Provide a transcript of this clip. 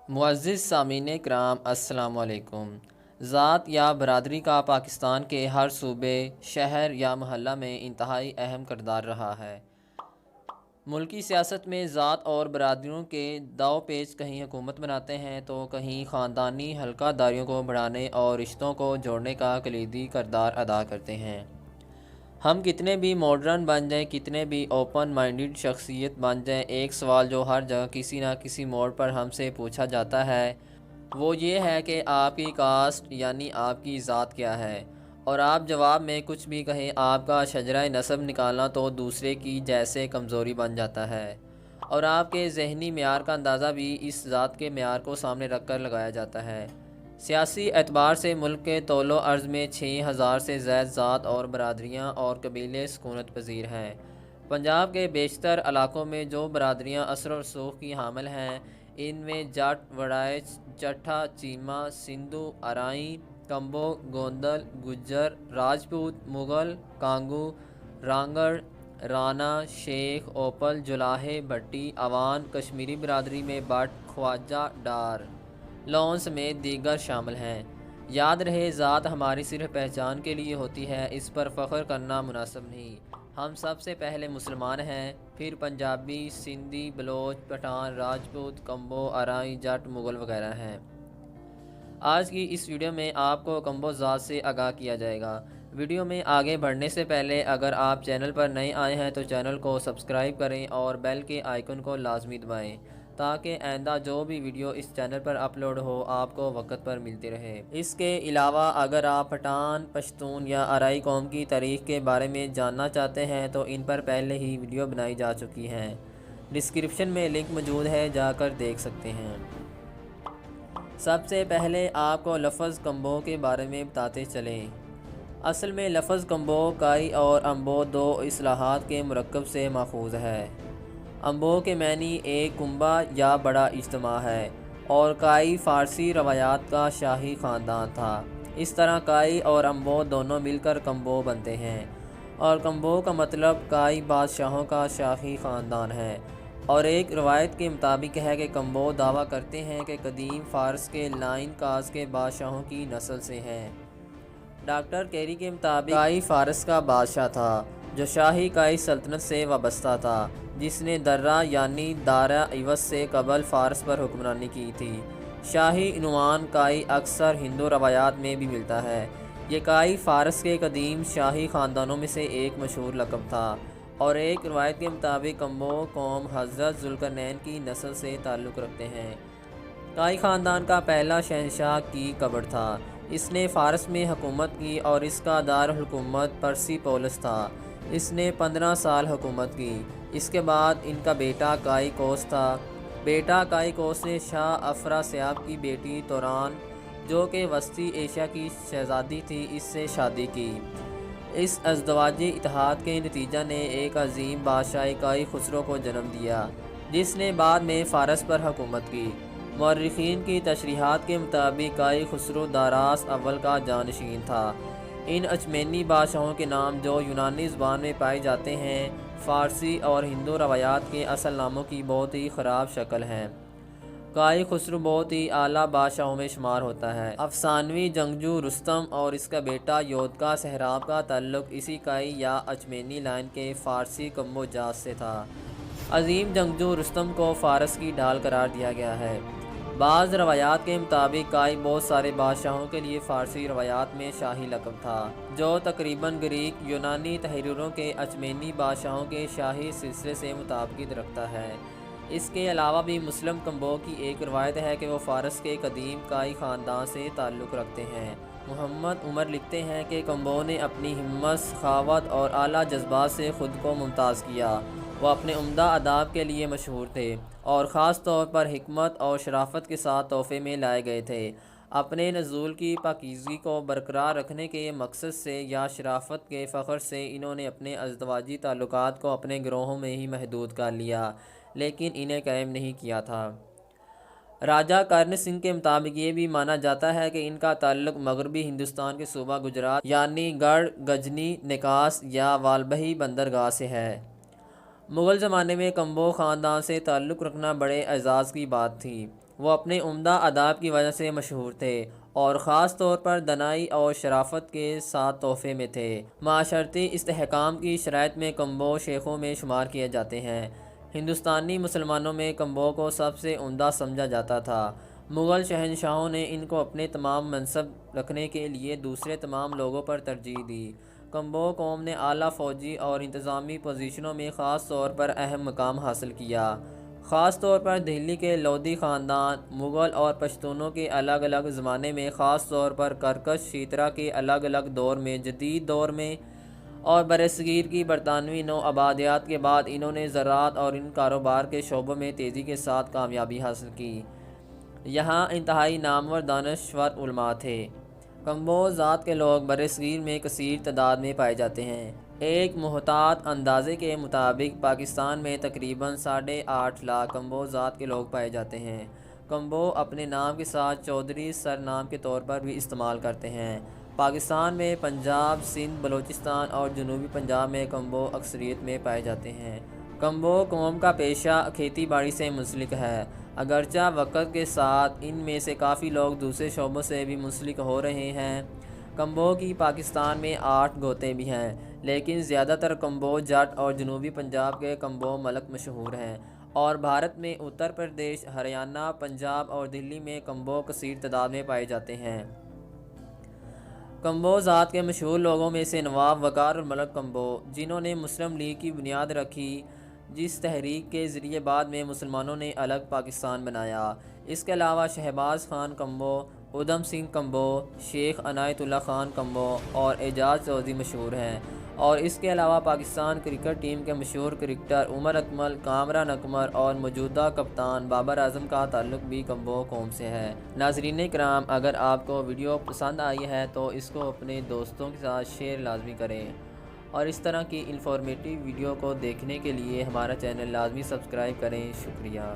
معزز سامعین کرام السلام علیکم۔ ذات یا برادری کا پاکستان کے ہر صوبے، شہر یا محلہ میں انتہائی اہم کردار رہا ہے۔ ملکی سیاست میں ذات اور برادریوں کے داؤ پیچ کہیں حکومت بناتے ہیں تو کہیں خاندانی حلقہ داریوں کو بڑھانے اور رشتوں کو جوڑنے کا کلیدی کردار ادا کرتے ہیں۔ ہم کتنے بھی ماڈرن بن جائیں، کتنے بھی اوپن مائنڈڈ شخصیت بن جائیں، ایک سوال جو ہر جگہ کسی نہ کسی موڑ پر ہم سے پوچھا جاتا ہے وہ یہ ہے کہ آپ کی کاسٹ یعنی آپ کی ذات کیا ہے؟ اور آپ جواب میں کچھ بھی کہیں، آپ کا شجرہ نسب نکالنا تو دوسرے کی جیسے کمزوری بن جاتا ہے، اور آپ کے ذہنی معیار کا اندازہ بھی اس ذات کے معیار کو سامنے رکھ کر لگایا جاتا ہے۔ سیاسی اعتبار سے ملک کے طول و عرض میں 6,000 سے زائد ذات اور برادریاں اور قبیلے سکونت پذیر ہیں۔ پنجاب کے بیشتر علاقوں میں جو برادریاں اثر و رسوخ کی حامل ہیں، ان میں جٹ، وڑائچ، چٹھا، چیمہ، سندھو، ارائیں، کمبو، گوندل، گجر، راجپوت، مغل، کانگو، رانگڑ، رانا، شیخ، اوپل، جولاہے، بھٹی، اوان، کشمیری برادری میں بٹ، خواجہ، ڈار، لون سمیت دیگر شامل ہیں۔ یاد رہے، ذات ہماری صرف پہچان کے لیے ہوتی ہے، اس پر فخر کرنا مناسب نہیں۔ ہم سب سے پہلے مسلمان ہیں، پھر پنجابی، سندھی، بلوچ، پٹھان، راجپوت، کمبو، ارائیں، جٹ، مغل وغیرہ ہیں۔ آج کی اس ویڈیو میں آپ کو کمبو ذات سے آگاہ کیا جائے گا۔ ویڈیو میں آگے بڑھنے سے پہلے اگر آپ چینل پر نئے آئے ہیں تو چینل کو سبسکرائب کریں اور بیل کے آئیکن کو لازمی دبائیں تاکہ آئندہ جو بھی ویڈیو اس چینل پر اپلوڈ ہو آپ کو وقت پر ملتی رہے۔ اس کے علاوہ اگر آپ پٹھان، پشتون یا ارائی قوم کی تاریخ کے بارے میں جاننا چاہتے ہیں تو ان پر پہلے ہی ویڈیو بنائی جا چکی ہیں، ڈسکرپشن میں لنک موجود ہے، جا کر دیکھ سکتے ہیں۔ سب سے پہلے آپ کو لفظ کمبو کے بارے میں بتاتے چلیں۔ اصل میں لفظ کمبو کائی اور امبو دو اصطلاحات کے مرکب سے ماخوذ ہے۔ امبو کے معنی ایک کنبہ یا بڑا اجتماع ہے اور کائی فارسی روایات کا شاہی خاندان تھا۔ اس طرح کائی اور امبو دونوں مل کر کمبو بنتے ہیں، اور کمبو کا مطلب کائی بادشاہوں کا شاہی خاندان ہے، اور ایک روایت کے مطابق ہے کہ کمبو دعویٰ کرتے ہیں کہ قدیم فارس کے لائن کاز کے بادشاہوں کی نسل سے ہیں۔ ڈاکٹر کیری کے مطابق کائی فارس کا بادشاہ تھا جو شاہی کائی سلطنت سے وابستہ تھا، جس نے درہ یعنی دارہ عوض سے قبل فارس پر حکمرانی کی تھی۔ شاہی عنوان کائی اکثر ہندو روایات میں بھی ملتا ہے۔ یہ کائی فارس کے قدیم شاہی خاندانوں میں سے ایک مشہور لقب تھا، اور ایک روایت کے مطابق کمبو قوم حضرت ذوالقرنین کی نسل سے تعلق رکھتے ہیں۔ کائی خاندان کا پہلا شہنشاہ کی قبر تھا۔ اس نے فارس میں حکومت کی اور اس کا دارالحکومت پرسی پولس تھا۔ اس نے 15 سال حکومت کی۔ اس کے بعد ان کا بیٹا کائی کوس تھا۔ بیٹا کائی کوس نے شاہ افراسیاب کی بیٹی توران، جو کہ وسطی ایشیا کی شہزادی تھی، اس سے شادی کی۔ اس ازدواجی اتحاد کے نتیجہ نے ایک عظیم بادشاہ کائی خسرو کو جنم دیا، جس نے بعد میں فارس پر حکومت کی۔ مورخین کی تشریحات کے مطابق کائی خسرو داراس اول کا جانشین تھا۔ ان اچمینی بادشاہوں کے نام جو یونانی زبان میں پائے جاتے ہیں، فارسی اور ہندو روایات کے اصل ناموں کی بہت ہی خراب شکل ہیں۔ کائی خسرو بہت ہی اعلیٰ بادشاہوں میں شمار ہوتا ہے۔ افسانوی جنگجو رستم اور اس کا بیٹا یودقا سہراب کا تعلق اسی کائی یا اچمینی لائن کے فارسی کمبو جات سے تھا۔ عظیم جنگجو رستم کو فارس کی ڈھال قرار دیا گیا ہے۔ بعض روایات کے مطابق کائی بہت سارے بادشاہوں کے لیے فارسی روایات میں شاہی لقب تھا، جو تقریباً گریک یونانی تحریروں کے اچمینی بادشاہوں کے شاہی سلسلے سے مطابقت رکھتا ہے۔ اس کے علاوہ بھی مسلم کمبو کی ایک روایت ہے کہ وہ فارس کے قدیم کائی خاندان سے تعلق رکھتے ہیں۔ محمد عمر لکھتے ہیں کہ کمبو نے اپنی ہمت، سخاوت اور اعلیٰ جذبات سے خود کو ممتاز کیا۔ وہ اپنے عمدہ آداب کے لیے مشہور تھے اور خاص طور پر حکمت اور شرافت کے ساتھ تحفے میں لائے گئے تھے۔ اپنے نزول کی پاکیزگی کو برقرار رکھنے کے مقصد سے یا شرافت کے فخر سے انہوں نے اپنے ازدواجی تعلقات کو اپنے گروہوں میں ہی محدود کر لیا، لیکن انہیں قائم نہیں کیا تھا۔ راجہ کرن سنگھ کے مطابق یہ بھی مانا جاتا ہے کہ ان کا تعلق مغربی ہندوستان کے صوبہ گجرات یعنی گڑھ، غزنی، نکاس یا والبھی بندرگاہ سے ہے۔ مغل زمانے میں کمبو خاندان سے تعلق رکھنا بڑے اعزاز کی بات تھی۔ وہ اپنے عمدہ آداب کی وجہ سے مشہور تھے اور خاص طور پر دانائی اور شرافت کے ساتھ تحفے میں تھے۔ معاشرتی استحکام کی شرائط میں کمبو شیخوں میں شمار کیے جاتے ہیں۔ ہندوستانی مسلمانوں میں کمبو کو سب سے عمدہ سمجھا جاتا تھا۔ مغل شہنشاہوں نے ان کو اپنے تمام منصب رکھنے کے لیے دوسرے تمام لوگوں پر ترجیح دی۔ کمبو قوم نے اعلیٰ فوجی اور انتظامی پوزیشنوں میں خاص طور پر اہم مقام حاصل کیا۔ خاص طور پر دہلی کے لودھی خاندان، مغل اور پشتونوں کے الگ الگ زمانے میں، خاص طور پر کرکش شیترا کے الگ الگ دور میں، جدید دور میں اور برصغیر کی برطانوی نو آبادیات کے بعد انہوں نے زراعت اور ان کاروبار کے شعبوں میں تیزی کے ساتھ کامیابی حاصل کی۔ یہاں انتہائی نامور دانشور علماء تھے۔ کمبو ذات کے لوگ برصغیر میں کثیر تعداد میں پائے جاتے ہیں۔ ایک محتاط اندازے کے مطابق پاکستان میں تقریباً 8.5 لاکھ کمبو ذات کے لوگ پائے جاتے ہیں۔ کمبو اپنے نام کے ساتھ چودھری سر نام کے طور پر بھی استعمال کرتے ہیں۔ پاکستان میں پنجاب، سندھ، بلوچستان اور جنوبی پنجاب میں کمبو اکثریت میں پائے جاتے ہیں۔ کمبو قوم کا پیشہ کھیتی باڑی سے منسلک ہے، اگرچہ وقت کے ساتھ ان میں سے کافی لوگ دوسرے شعبوں سے بھی منسلک ہو رہے ہیں۔ کمبو کی پاکستان میں 8 گوتے بھی ہیں، لیکن زیادہ تر کمبو جٹ اور جنوبی پنجاب کے کمبو ملک مشہور ہیں، اور بھارت میں اتر پردیش، ہریانہ، پنجاب اور دلی میں کمبو کثیر تعداد میں پائے جاتے ہیں۔ کمبو ذات کے مشہور لوگوں میں سے نواب وقار الملک کمبو، جنہوں نے مسلم لیگ کی بنیاد رکھی، جس تحریک کے ذریعے بعد میں مسلمانوں نے الگ پاکستان بنایا۔ اس کے علاوہ شہباز خان کمبو، ادھم سنگھ کمبو، شیخ عنایت اللہ خان کمبو اور اعجاز چودھری مشہور ہیں، اور اس کے علاوہ پاکستان کرکٹ ٹیم کے مشہور کرکٹر عمر اکمل، کامران اکمل اور موجودہ کپتان بابر اعظم کا تعلق بھی کمبو قوم سے ہے۔ ناظرین کرام، اگر آپ کو ویڈیو پسند آئی ہے تو اس کو اپنے دوستوں کے ساتھ شیئر لازمی کریں، اور اس طرح کی انفارمیٹیو ویڈیو کو دیکھنے کے لیے ہمارا چینل لازمی سبسکرائب کریں۔ شکریہ۔